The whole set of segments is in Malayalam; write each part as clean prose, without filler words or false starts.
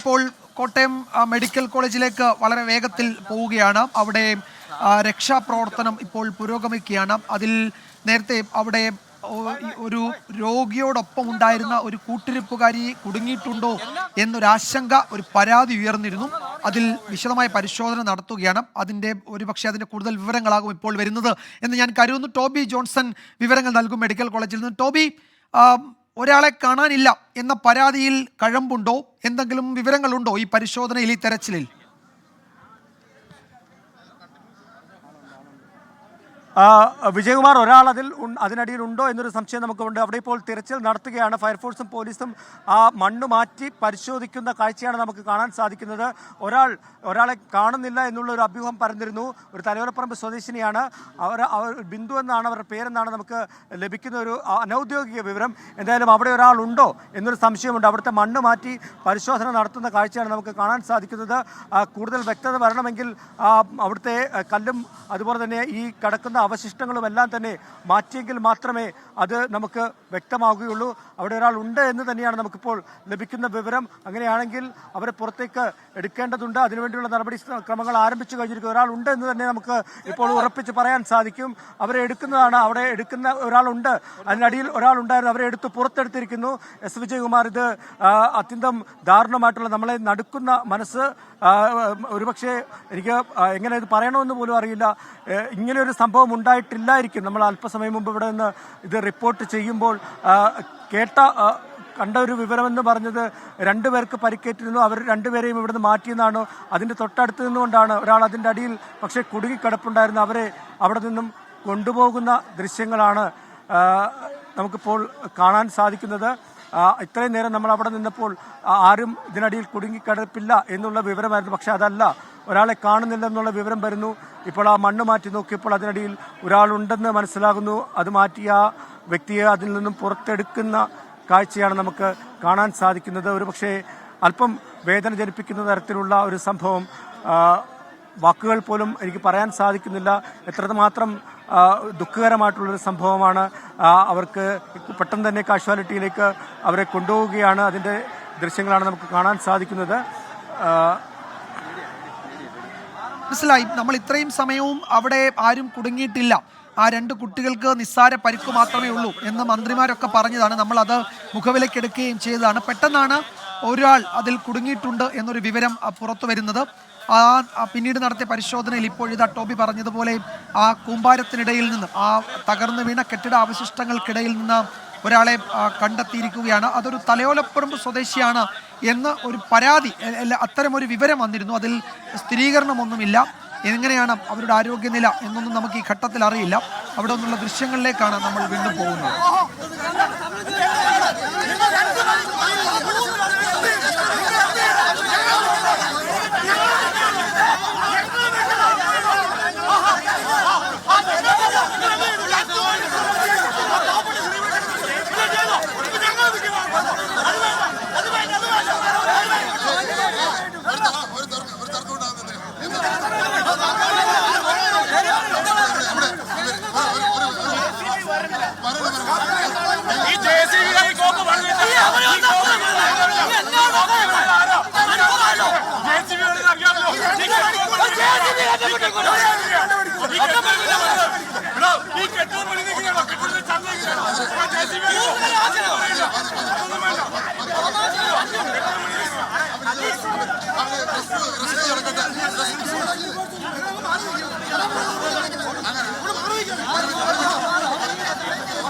ഇപ്പോൾ കോട്ടയം മെഡിക്കൽ കോളേജിലേക്ക് വളരെ വേഗത്തിൽ പോവുകയാണ്. അവിടെ രക്ഷാപ്രവർത്തനം ഇപ്പോൾ പുരോഗമിക്കുകയാണ്. അതിൽ നേരത്തെ അവിടെ ഒരു രോഗിയോടൊപ്പം ഉണ്ടായിരുന്ന ഒരു കൂട്ടിരിപ്പുകാരി കുടുങ്ങിയിട്ടുണ്ടോ എന്നൊരാശങ്ക, ഒരു പരാതി ഉയർന്നിരുന്നു. അതിൽ വിശദമായ പരിശോധന നടത്തുകയാണ്. ഒരുപക്ഷെ അതിൻ്റെ കൂടുതൽ വിവരങ്ങളാകും ഇപ്പോൾ വരുന്നത് എന്ന് ഞാൻ കരുതുന്നു. ടോബി ജോൺസൺ വിവരങ്ങൾ നൽകും മെഡിക്കൽ കോളേജിൽ നിന്ന്. ടോബി, ഒരാളെ കാണാനില്ല എന്ന പരാതിയിൽ കഴമ്പുണ്ടോ? എന്തെങ്കിലും വിവരങ്ങളുണ്ടോ ഈ പരിശോധനയിൽ, ഈ തെരച്ചിലിൽ? വിജയകുമാർ, ഒരാൾ അതിനടിയിൽ ഉണ്ടോ എന്നൊരു സംശയം നമുക്കുണ്ട്. അവിടെ ഇപ്പോൾ തിരച്ചിൽ നടത്തുകയാണ്. ഫയർഫോഴ്സും പോലീസും ആ മണ്ണ് മാറ്റി പരിശോധിക്കുന്ന കാഴ്ചയാണ് നമുക്ക് കാണാൻ സാധിക്കുന്നത്. ഒരാളെ കാണുന്നില്ല എന്നുള്ള ഒരു അഭ്യൂഹം പരന്നിരുന്നു. ഒരു തലയോലപ്പറമ്പ് സ്വദേശിനിയാണ്. അവർ ബിന്ദു എന്നാണ് അവരുടെ പേരെന്നാണ് നമുക്ക് ലഭിക്കുന്ന ഒരു അനൗദ്യോഗിക വിവരം. എന്തായാലും അവിടെ ഒരാളുണ്ടോ എന്നൊരു സംശയമുണ്ട്. അവിടുത്തെ മണ്ണ് മാറ്റി പരിശോധന നടത്തുന്ന കാഴ്ചയാണ് നമുക്ക് കാണാൻ സാധിക്കുന്നത്. കൂടുതൽ വ്യക്തത വരണമെങ്കിൽ അവിടുത്തെ കല്ലും അതുപോലെ തന്നെ ഈ കിടക്കുന്ന അവശിഷ്ടങ്ങളും എല്ലാം തന്നെ മാറ്റിയെങ്കിൽ മാത്രമേ അത് നമുക്ക് വ്യക്തമാകുകയുള്ളൂ. അവിടെ ഒരാൾ ഉണ്ട് എന്ന് തന്നെയാണ് നമുക്കിപ്പോൾ ലഭിക്കുന്ന വിവരം. അങ്ങനെയാണെങ്കിൽ അവരെ പുറത്തേക്ക് എടുക്കേണ്ടതുണ്ട്. അതിനുവേണ്ടിയുള്ള നടപടി ക്രമങ്ങൾ ആരംഭിച്ചു കഴിഞ്ഞിരിക്കും. ഒരാൾ ഉണ്ട് എന്ന് തന്നെ നമുക്ക് ഇപ്പോൾ ഉറപ്പിച്ച് പറയാൻ സാധിക്കും. അവരെ എടുക്കുന്നതാണ്. അവിടെ എടുക്കുന്ന ഒരാളുണ്ട്, അതിനടിയിൽ ഒരാളുണ്ടായിരുന്നു. അവരെ പുറത്തെടുത്തിരിക്കുന്നു. എസ് വിജയകുമാർ, ഇത് അത്യന്തം ദാരുണമായിട്ടുള്ള, നമ്മളെ നടുക്കുന്ന മനസ്സ്. ഒരുപക്ഷെ എനിക്ക് എങ്ങനെ ഇത് പറയണമെന്ന് പോലും അറിയില്ല. ഇങ്ങനെയൊരു സംഭവം ഉണ്ടായിട്ടില്ലായിരിക്കും. നമ്മൾ അല്പസമയം മുമ്പ് ഇവിടെ നിന്ന് ഇത് റിപ്പോർട്ട് ചെയ്യുമ്പോൾ കണ്ട ഒരു വിവരമെന്ന് പറഞ്ഞത് 2 പേർക്ക് പരിക്കേറ്റിരുന്നു. അവർ 2 പേരെയും ഇവിടുന്ന് മാറ്റിയെന്നാണ്. അതിൻ്റെ തൊട്ടടുത്ത് നിന്നുകൊണ്ടാണ് ഒരാൾ അതിൻ്റെ അടിയിൽ പക്ഷേ കുടുങ്ങിക്കിടപ്പുണ്ടായിരുന്നു. അവരെ അവിടെ നിന്നും കൊണ്ടുപോകുന്ന ദൃശ്യങ്ങളാണ് നമുക്കിപ്പോൾ കാണാൻ സാധിക്കുന്നത്. ഇത്രയും നേരം നമ്മൾ അവിടെ നിന്നപ്പോൾ ആരും ഇതിനടിയിൽ കുടുങ്ങിക്കിടപ്പില്ല എന്നുള്ള വിവരമായിരുന്നു. പക്ഷെ അതല്ല, ഒരാളെ കാണുന്നില്ല എന്നുള്ള വിവരം വരുന്നു. ഇപ്പോൾ ആ മണ്ണ് മാറ്റി നോക്കിയപ്പോൾ അതിനടിയിൽ ഒരാളുണ്ടെന്ന് മനസ്സിലാകുന്നു. അത് മാറ്റിയ ആ വ്യക്തിയെ അതിൽ നിന്നും പുറത്തെടുക്കുന്ന കാഴ്ചയാണ് നമുക്ക് കാണാൻ സാധിക്കുന്നത്. ഒരുപക്ഷെ അല്പം വേദന ജനിപ്പിക്കുന്ന തരത്തിലുള്ള ഒരു സംഭവം. വാക്കുകൾ പോലും എനിക്ക് പറയാൻ സാധിക്കുന്നില്ല. എത്രമാത്രം ദുഃഖകരമായിട്ടുള്ളൊരു സംഭവമാണ്. അവർക്ക് പെട്ടെന്ന് തന്നെ കാഷ്വാലിറ്റിയിലേക്ക് അവരെ കൊണ്ടുപോവുകയാണ്. അതിൻ്റെ ദൃശ്യങ്ങളാണ് നമുക്ക് കാണാൻ സാധിക്കുന്നത്. മനസ്സിലായി. നമ്മൾ ഇത്രയും സമയവും അവിടെ ആരും കുടുങ്ങിയിട്ടില്ല, ആ 2 കുട്ടികൾക്ക് നിസ്സാര പരിക്ക് മാത്രമേ ഉള്ളൂ എന്ന് മന്ത്രിമാരൊക്കെ പറഞ്ഞതാണ്. നമ്മൾ അത് മുഖവിലക്കെടുക്കുകയും ചെയ്തതാണ്. പെട്ടെന്നാണ് ഒരാൾ അതിൽ കുടുങ്ങിയിട്ടുണ്ട് എന്നൊരു വിവരം പുറത്തു വരുന്നത്. പിന്നീട് നടത്തിയ പരിശോധനയിൽ ഇപ്പോഴിതാ ടോബി പറഞ്ഞതുപോലെ ആ കൂമ്പാരത്തിനിടയിൽ നിന്ന്, ആ തകർന്നു വീണ കെട്ടിട അവശിഷ്ടങ്ങൾക്കിടയിൽ നിന്ന് ഒരാളെ കണ്ടെത്തിയിരിക്കുകയാണ്. അതൊരു തലയോലപ്പറമ്പ് സ്വദേശിയാണ് എന്ന് ഒരു പരാതി, അത്തരമൊരു വിവരം വന്നിരുന്നു. അതിൽ സ്ഥിരീകരണമൊന്നുമില്ല. എങ്ങനെയാണ് അവരുടെ ആരോഗ്യനില എന്നൊന്നും നമുക്ക് ഈ ഘട്ടത്തിൽ അറിയില്ല. അവിടെ നിന്നുള്ള ദൃശ്യങ്ങളിലേക്കാണ് നമ്മൾ വീണ്ടും പോകുന്നത്.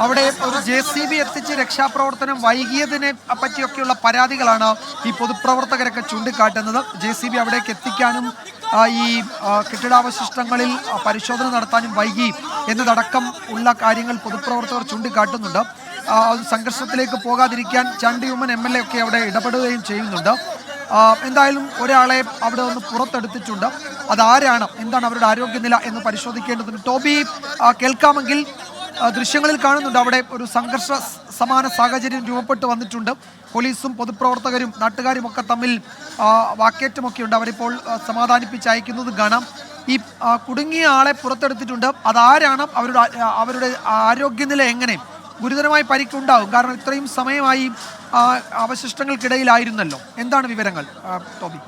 അവിടെ ഒരു JCB എത്തിച്ച് രക്ഷാപ്രവർത്തനം വൈകിയതിനെ പറ്റിയൊക്കെയുള്ള പരാതികളാണ് ഈ പൊതുപ്രവർത്തകരൊക്കെ ചൂണ്ടിക്കാട്ടുന്നത്. JCB അവിടേക്ക് എത്തിക്കാനും ഈ കെട്ടിടാവശിഷ്ടങ്ങളിൽ പരിശോധന നടത്താനും വൈകി എന്നതടക്കം ഉള്ള കാര്യങ്ങൾ പൊതുപ്രവർത്തകർ ചൂണ്ടിക്കാട്ടുന്നുണ്ട്. സംഘർഷത്തിലേക്ക് പോകാതിരിക്കാൻ ചണ്ടിയുമ്മൻ MLA ഒക്കെ അവിടെ ഇടപെടുകയും ചെയ്യുന്നുണ്ട്. എന്തായാലും ഒരാളെ അവിടെ നിന്ന് പുറത്തെടുത്തിട്ടുണ്ട്. അതാരാണ്, എന്താണ് അവരുടെ ആരോഗ്യനില എന്ന് പരിശോധിക്കേണ്ടതുണ്ട്. ടോബി, കേൾക്കാമെങ്കിൽ ദൃശ്യങ്ങളിൽ കാണുന്നുണ്ട് അവിടെ ഒരു സംഘർഷ സമാന സാഹചര്യം രൂപപ്പെട്ട് വന്നിട്ടുണ്ട്. പോലീസും പൊതുപ്രവർത്തകരും നാട്ടുകാരും ഒക്കെ തമ്മിൽ വാക്കേറ്റമൊക്കെ ഉണ്ട്. അവരിപ്പോൾ സമാധാനിപ്പിച്ച് അയക്കുന്നതും കാണാം. ഈ കുടുങ്ങിയ ആളെ പുറത്തെടുത്തിട്ടുണ്ട്. അതാരാണ്, അവരുടെ ആരോഗ്യനില എങ്ങനെ? ഗുരുതരമായി പരിക്കുണ്ടാകും. കാരണം ഇത്രയും സമയമായി അവശിഷ്ടങ്ങൾക്കിടയിലായിരുന്നല്ലോ. എന്താണ് വിവരങ്ങൾ ടോബി?